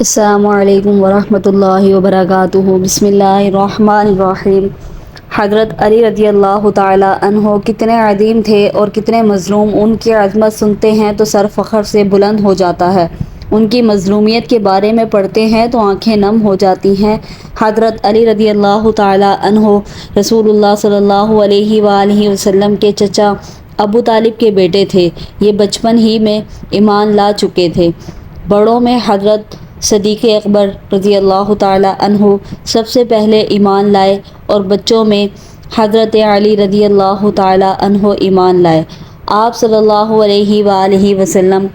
السلام علیکم ورحمۃ اللہ وبرکاتہ۔ بسم اللہ الرحمن الرحیم۔ حضرت علی رضی اللہ تعالیٰ عنہ کتنے عظیم تھے اور کتنے مظلوم، ان کی عظمت سنتے ہیں تو سر فخر سے بلند ہو جاتا ہے، ان کی مظلومیت کے بارے میں پڑھتے ہیں تو آنکھیں نم ہو جاتی ہیں۔ حضرت علی رضی اللہ تعالیٰ عنہ رسول اللہ صلی اللہ علیہ وآلہ وسلم کے چچا ابو طالب کے بیٹے تھے۔ یہ بچپن ہی میں ایمان لا چکے تھے۔ بڑوں میں حضرت صدیق اکبر رضی اللہ تعالیٰ عنہ سب سے پہلے ایمان لائے اور بچوں میں حضرت علی رضی اللہ تعالیٰ عنہ ایمان لائے۔ آپ صلی اللہ علیہ وآلہ وسلم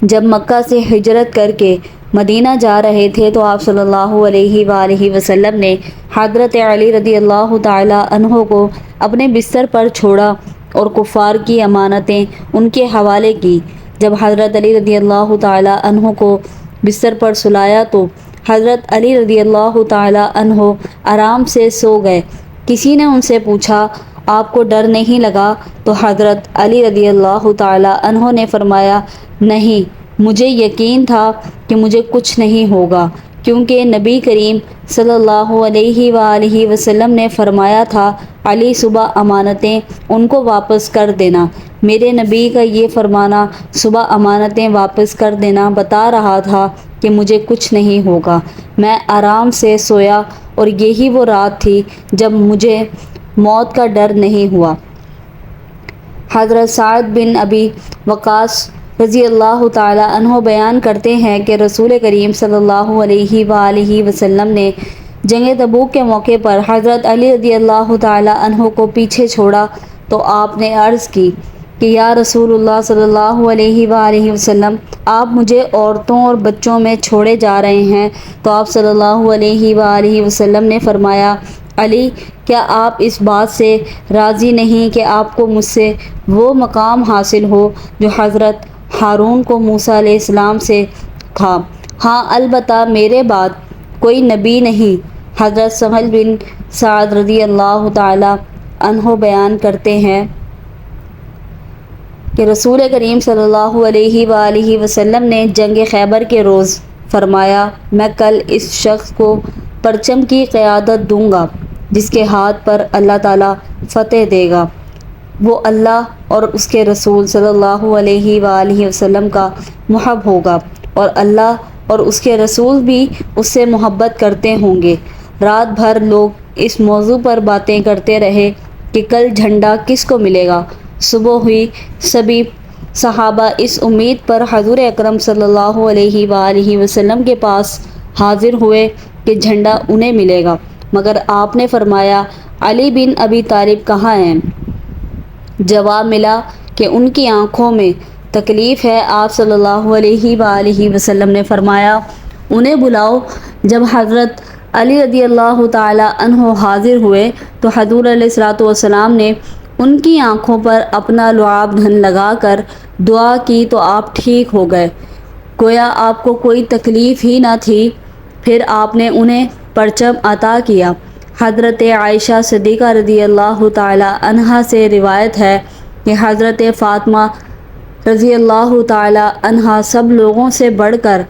جب مکہ سے ہجرت کر کے مدینہ جا رہے تھے تو آپ صلی اللہ علیہ وآلہ وسلم نے حضرت علی رضی اللہ تعالیٰ عنہ کو اپنے بستر پر چھوڑا اور کفار کی امانتیں ان کے حوالے کی۔ جب حضرت علی رضی اللہ تعالیٰ عنہ کو بستر پر سلایا تو حضرت علی رضی اللہ تعالیٰ عنہ آرام سے سو گئے۔ کسی نے ان سے پوچھا، آپ کو ڈر نہیں لگا؟ تو حضرت علی رضی اللہ تعالیٰ عنہ نے فرمایا، نہیں، مجھے یقین تھا کہ مجھے کچھ نہیں ہوگا، کیونکہ نبی کریم صلی اللہ علیہ وآلہ وسلم نے فرمایا تھا، علی صبح امانتیں ان کو واپس کر دینا۔ میرے نبی کا یہ فرمانا صبح امانتیں واپس کر دینا بتا رہا تھا کہ مجھے کچھ نہیں ہوگا۔ میں آرام سے سویا اور یہی وہ رات تھی جب مجھے موت کا ڈر نہیں ہوا۔ حضرت سعد بن ابی وقاص رضی اللہ تعالیٰ عنہ بیان کرتے ہیں کہ رسول کریم صلی اللہ علیہ وآلہ وسلم نے جنگ تبوک کے موقع پر حضرت علی رضی اللہ تعالیٰ عنہ کو پیچھے چھوڑا تو آپ نے عرض کی کہ یا رسول اللہ صلی اللہ علیہ وآلہ وسلم، آپ مجھے عورتوں اور بچوں میں چھوڑے جا رہے ہیں؟ تو آپ صلی اللہ علیہ وآلہ وسلم نے فرمایا، علی، کیا آپ اس بات سے راضی نہیں کہ آپ کو مجھ سے وہ مقام حاصل ہو جو حضرت ہارون کو موسیٰ علیہ السلام سے تھا؟ ہاں، البتہ میرے بعد کوئی نبی نہیں۔ حضرت سہل بن سعد رضی اللہ تعالیٰ عنہ بیان کرتے ہیں کہ رسول کریم صلی اللہ علیہ وآلہ وسلم نے جنگ خیبر کے روز فرمایا، میں کل اس شخص کو پرچم کی قیادت دوں گا جس کے ہاتھ پر اللہ تعالیٰ فتح دے گا۔ وہ اللہ اور اس کے رسول صلی اللہ علیہ وآلہ وسلم کا محب ہوگا اور اللہ اور اس کے رسول بھی اس سے محبت کرتے ہوں گے۔ رات بھر لوگ اس موضوع پر باتیں کرتے رہے کہ کل جھنڈا کس کو ملے گا۔ صبح ہوئی، سبھی صحابہ اس امید پر حضور اکرم صلی اللہ علیہ وآلہ وسلم کے پاس حاضر ہوئے کہ جھنڈا انہیں ملے گا، مگر آپ نے فرمایا، علی بن ابی طالب کہاں ہیں؟ جواب ملا کہ ان کی آنکھوں میں تکلیف ہے۔ آپ صلی اللہ علیہ وآلہ وسلم نے فرمایا، انہیں بلاؤ۔ جب حضرت علی رضی اللہ تعالیٰ عنہ حاضر ہوئے تو حضور علیہ الصلوۃ والسلام نے ان کی آنکھوں پر اپنا لعاب دھن لگا کر دعا کی تو آپ ٹھیک ہو گئے، گویا آپ کو کوئی تکلیف ہی نہ تھی۔ پھر آپ نے انہیں پرچم عطا کیا۔ حضرت عائشہ صدیقہ رضی اللہ تعالیٰ عنہا سے روایت ہے کہ حضرت فاطمہ رضی اللہ تعالیٰ عنہا سب لوگوں سے بڑھ کر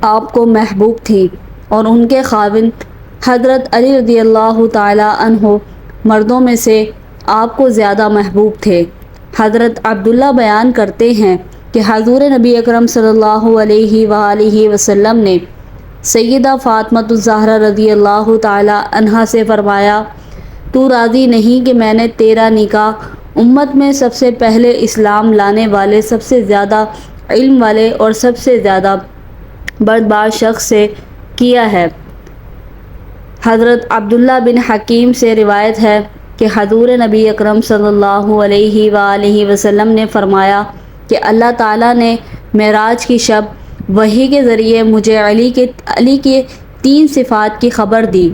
آپ کو محبوب تھی اور ان کے خاوند حضرت علی رضی اللہ تعالیٰ عنہ مردوں میں سے آپ کو زیادہ محبوب تھے۔ حضرت عبداللہ بیان کرتے ہیں کہ حضور نبی اکرم صلی اللہ علیہ وآلہ وسلم نے سیدہ فاطمہ الزہرا رضی اللہ تعالیٰ عنہا سے فرمایا، تو راضی نہیں کہ میں نے تیرا نکاح امت میں سب سے پہلے اسلام لانے والے، سب سے زیادہ علم والے اور سب سے زیادہ بردبار شخص سے کیا ہے؟ حضرت عبداللہ بن حکیم سے روایت ہے کہ حضور نبی اکرم صلی اللہ علیہ وآلہ وسلم نے فرمایا کہ اللہ تعالیٰ نے معراج کی شب وحی کے ذریعے مجھے علی کے 3 صفات کی خبر دی۔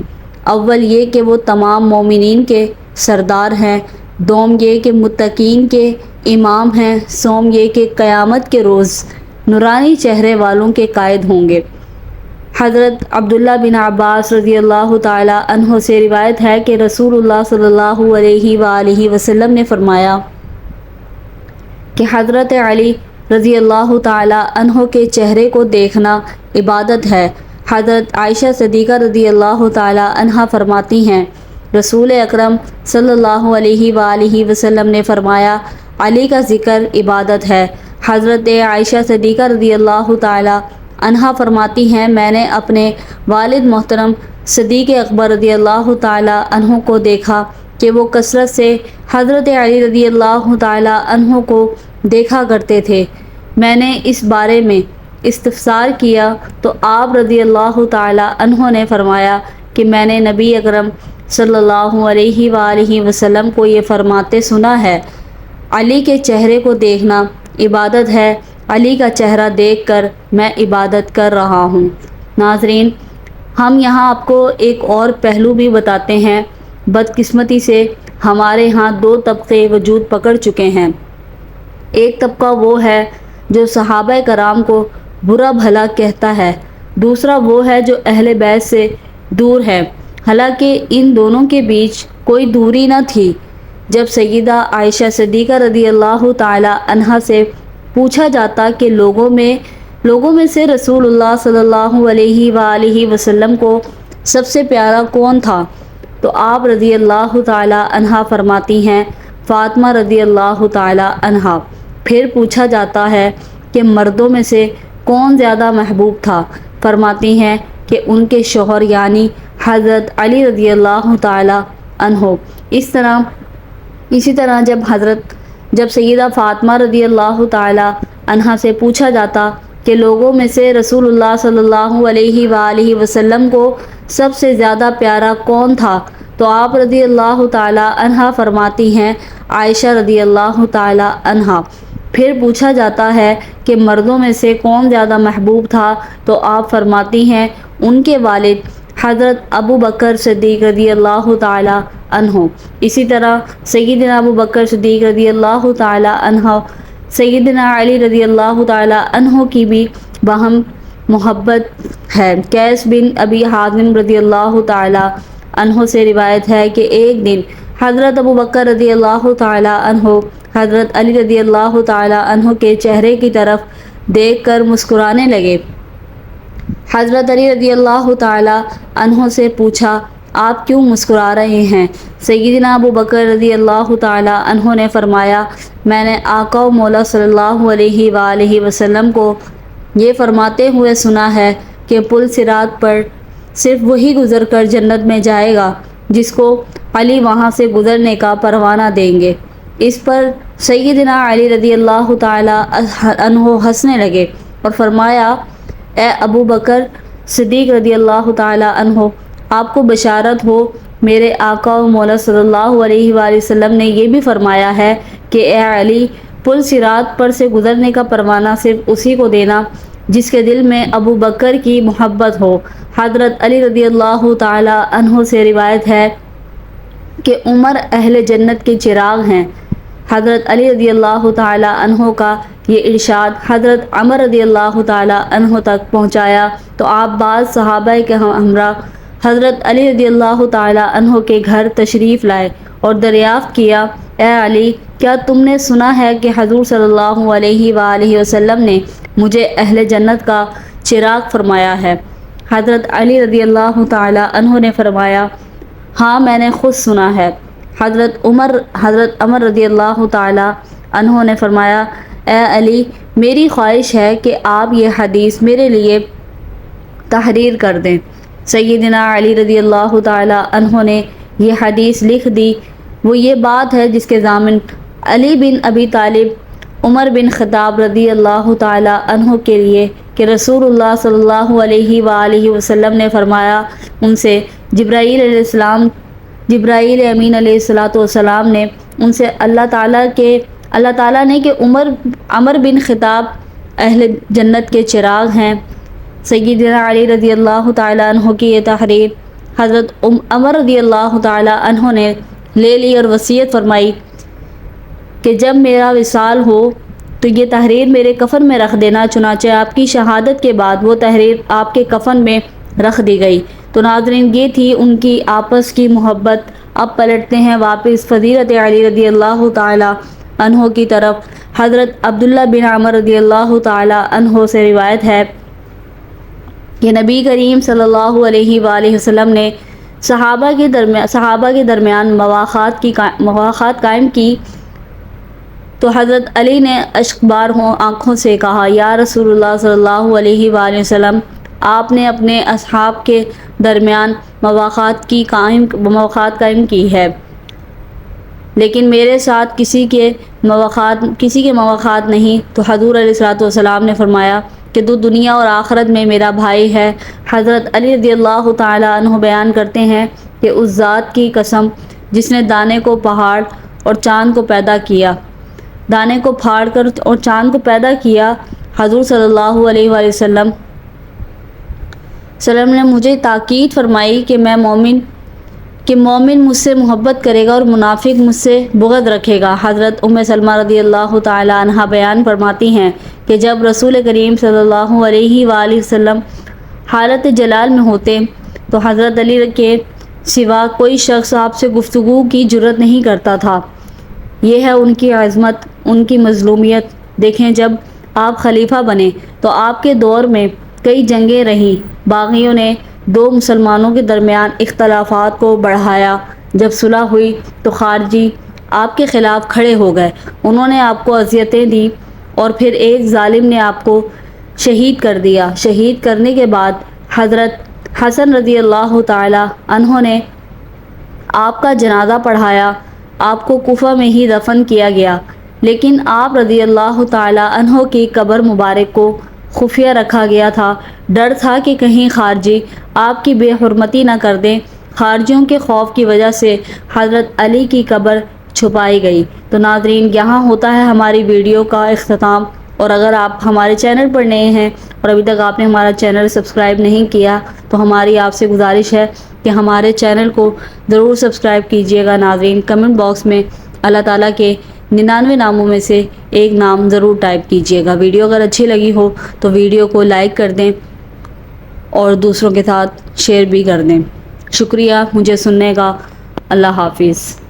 اول یہ کہ وہ تمام مومنین کے سردار ہیں، دوم یہ کہ متقین کے امام ہیں، سوم یہ کہ قیامت کے روز نورانی چہرے والوں کے قائد ہوں گے۔ حضرت عبداللہ بن عباس رضی اللہ تعالیٰ عنہ سے روایت ہے کہ رسول اللہ صلی اللہ علیہ وآلہ وسلم نے فرمایا کہ حضرت علی رضی اللہ تعالیٰ عنہ کے چہرے کو دیکھنا عبادت ہے۔ حضرت عائشہ صدیقہ رضی اللہ تعالی عنہا فرماتی ہیں رسول اکرم صلی اللہ علیہ وآلہ وسلم نے فرمایا علی کا ذکر عبادت ہے۔ حضرت عائشہ صدیقہ رضی اللہ تعالی عنہا فرماتی ہیں میں نے اپنے والد محترم صدیق اکبر رضی اللہ تعالی عنہ کو دیکھا کہ وہ کثرت سے حضرت علی رضی اللہ تعالی عنہ کو دیکھا کرتے تھے۔ میں نے اس بارے میں استفسار کیا تو آپ رضی اللہ تعالی عنہ نے فرمایا کہ میں نے نبی اکرم صلی اللہ علیہ وآلہ وسلم کو یہ فرماتے سنا ہے علی کے چہرے کو دیکھنا عبادت ہے، علی کا چہرہ دیکھ کر میں عبادت کر رہا ہوں۔ ناظرین، ہم یہاں آپ کو ایک اور پہلو بھی بتاتے ہیں۔ بدقسمتی سے ہمارے ہاں دو طبقے وجود پکڑ چکے ہیں۔ ایک طبقہ وہ ہے جو صحابہ کرام کو برا بھلا کہتا ہے، دوسرا وہ ہے جو اہل بیت سے دور ہے۔ حالانکہ ان دونوں کے بیچ کوئی دوری نہ تھی۔ جب سیدہ عائشہ صدیقہ رضی اللہ تعالی عنہا سے پوچھا جاتا کہ لوگوں میں سے رسول اللہ صلی اللہ علیہ وآلہ وسلم کو سب سے پیارا کون تھا تو آپ رضی اللہ تعالی عنہا فرماتی ہیں فاطمہ رضی اللہ تعالی عنہا۔ پھر پوچھا جاتا ہے کہ مردوں میں سے کون زیادہ محبوب تھا، فرماتی ہیں کہ ان کے شوہر یعنی حضرت علی رضی اللہ تعالی عنہ۔ اسی طرح جب سیدہ فاطمہ رضی اللہ تعالی عنہا سے پوچھا جاتا کہ لوگوں میں سے رسول اللہ صلی اللہ علیہ وآلہ وسلم کو سب سے زیادہ پیارا کون تھا تو آپ رضی اللہ تعالی عنہا فرماتی ہیں عائشہ رضی اللہ تعالی عنہا۔ پھر پوچھا جاتا ہے کہ مردوں میں سے کون زیادہ محبوب تھا تو آپ فرماتی ہیں ان کے والد حضرت ابو بکر صدیق رضی اللہ تعالی عنہ۔ اسی طرح سیدنا ابو بکر صدیق رضی اللہ تعالی عنہ سیدنا علی رضی اللہ تعالی عنہ کی بھی باہم محبت ہے۔ قیس بن ابی حازم رضی اللہ تعالی عنہ سے روایت ہے کہ ایک دن حضرت ابو بکر رضی اللہ تعالی عنہ حضرت علی رضی اللہ تعالی عنہ کے چہرے کی طرف دیکھ کر مسکرانے لگے۔ حضرت علی رضی اللہ تعالی عنہ سے پوچھا آپ کیوں مسکرا رہے ہیں؟ سیدنا ابو بکر رضی اللہ تعالی عنہ نے فرمایا میں نے آقا و مولا صلی اللہ علیہ وآلہ وسلم کو یہ فرماتے ہوئے سنا ہے کہ پل صراط پر صرف وہی گزر کر جنت میں جائے گا جس کو علی وہاں سے گزرنے کا پروانہ دیں گے۔ اس پر سیدنا علی رضی اللہ تعالی عنہ ہنسنے لگے اور فرمایا اے ابو بکر صدیق رضی اللہ تعالی عنہ آپ کو بشارت ہو، میرے آقا و مولا صلی اللہ علیہ وآلہ وسلم نے یہ بھی فرمایا ہے کہ اے علی پل صراط پر سے گزرنے کا پروانہ صرف اسی کو دینا جس کے دل میں ابو بکر کی محبت ہو۔ حضرت علی رضی اللہ تعالی عنہ سے روایت ہے کہ عمر اہل جنت کے چراغ ہیں۔ حضرت علی رضی اللہ تعالی عنہ کا یہ ارشاد حضرت عمر رضی اللہ تعالی عنہ تک پہنچایا تو آپ بعض صحابہ کے ہمراہ حضرت علی رضی اللہ تعالی عنہ کے گھر تشریف لائے اور دریافت کیا اے علی کیا تم نے سنا ہے کہ حضور صلی اللہ علیہ وآلہ وسلم نے مجھے اہل جنت کا چراغ فرمایا ہے؟ حضرت علی رضی اللہ تعالی عنہ نے فرمایا ہاں میں نے خود سنا ہے۔ حضرت عمر رضی اللہ تعالی عنہ نے فرمایا اے علی میری خواہش ہے کہ آپ یہ حدیث میرے لیے تحریر کر دیں۔ سیدنا علی رضی اللہ تعالی عنہ نے یہ حدیث لکھ دی۔ وہ یہ بات ہے جس کے ضامن علی بن ابی طالب عمر بن خطاب رضی اللہ تعالی عنہ کے لیے کہ رسول اللہ صلی اللہ علیہ وآلہ وسلم نے فرمایا ان سے جبرائیل امین علیہ السلام نے ان سے اللہ تعالیٰ نے کہ عمر بن خطاب اہل جنت کے چراغ ہیں۔ سیدنا علی رضی اللہ تعالی عنہ کی یہ تحریر حضرت عمر رضی اللہ تعالی عنہ نے لے لی اور وصیت فرمائی کہ جب میرا وصال ہو تو یہ تحریر میرے کفن میں رکھ دینا۔ چنانچہ آپ کی شہادت کے بعد وہ تحریر آپ کے کفن میں رکھ دی گئی۔ تو ناظرین یہ تھی ان کی آپس کی محبت۔ اب پلٹتے ہیں واپس فضیلت علی رضی اللہ تعالی عنہ کی طرف۔ حضرت عبداللہ بن عمر رضی اللہ تعالی عنہ سے روایت ہے کہ نبی کریم صلی اللہ علیہ وآلہ وسلم نے صحابہ کے درمیان مواخات قائم کی تو حضرت علی نے اشکبار آنکھوں سے کہا، یا رسول اللہ صلی اللہ علیہ وآلہ وسلم، آپ نے اپنے اصحاب کے درمیان مواخات قائم کی ہے، لیکن میرے ساتھ کسی کے مواخات نہیں۔ تو حضور علیہ الصلوۃ والسلام نے فرمایا کہ تو دنیا اور آخرت میں میرا بھائی ہے۔ حضرت علی رضی اللہ تعالی عنہ بیان کرتے ہیں کہ اس ذات کی قسم جس نے دانے کو پھاڑ اور چاند کو پیدا کیا، دانے کو پھاڑ کر اور چاند کو پیدا کیا، حضور صلی اللہ علیہ وآلہ وسلم نے مجھے تاکید فرمائی کہ مومن مجھ سے محبت کرے گا اور منافق مجھ سے بغض رکھے گا۔ حضرت ام سلمہ رضی اللہ تعالی عنہا بیان فرماتی ہیں کہ جب رسول کریم صلی اللہ علیہ وآلہ وسلم حالت جلال میں ہوتے تو حضرت علی کے سوا کوئی شخص آپ سے گفتگو کی جرأت نہیں کرتا تھا۔ یہ ہے ان کی عظمت، ان کی مظلومیت۔ دیکھیں، جب آپ خلیفہ بنے تو آپ کے دور میں کئی جنگیں رہیں، باغیوں نے دو مسلمانوں کے درمیان اختلافات کو بڑھایا۔ جب صلح ہوئی تو خارجی آپ کے خلاف کھڑے ہو گئے، انہوں نے آپ کو اذیتیں دیں اور پھر ایک ظالم نے آپ کو شہید کر دیا۔ شہید کرنے کے بعد حضرت حسن رضی اللہ تعالی عنہ نے آپ کا جنازہ پڑھایا، آپ کو کوفہ میں ہی دفن کیا گیا، لیکن آپ رضی اللہ تعالی عنہ کی قبر مبارک کو خفیہ رکھا گیا تھا۔ ڈر تھا کہ کہیں خارجی آپ کی بے حرمتی نہ کر دیں۔ خارجیوں کے خوف کی وجہ سے حضرت علی کی قبر چھپائی گئی۔ تو ناظرین، یہاں ہوتا ہے ہماری ویڈیو کا اختتام، اور اگر آپ ہمارے چینل پر نئے ہیں اور ابھی تک آپ نے ہمارا چینل سبسکرائب نہیں کیا تو ہماری آپ سے گزارش ہے کہ ہمارے چینل کو ضرور سبسکرائب کیجیے گا۔ ناظرین، کمنٹ باکس میں اللہ تعالیٰ کے 99 ناموں میں سے ایک نام ضرور ٹائپ کیجیے گا۔ ویڈیو اگر اچھی لگی ہو تو ویڈیو کو لائک کر دیں اور دوسروں کے ساتھ شیئر بھی کر دیں۔ شکریہ مجھے سننے کا۔ اللہ حافظ۔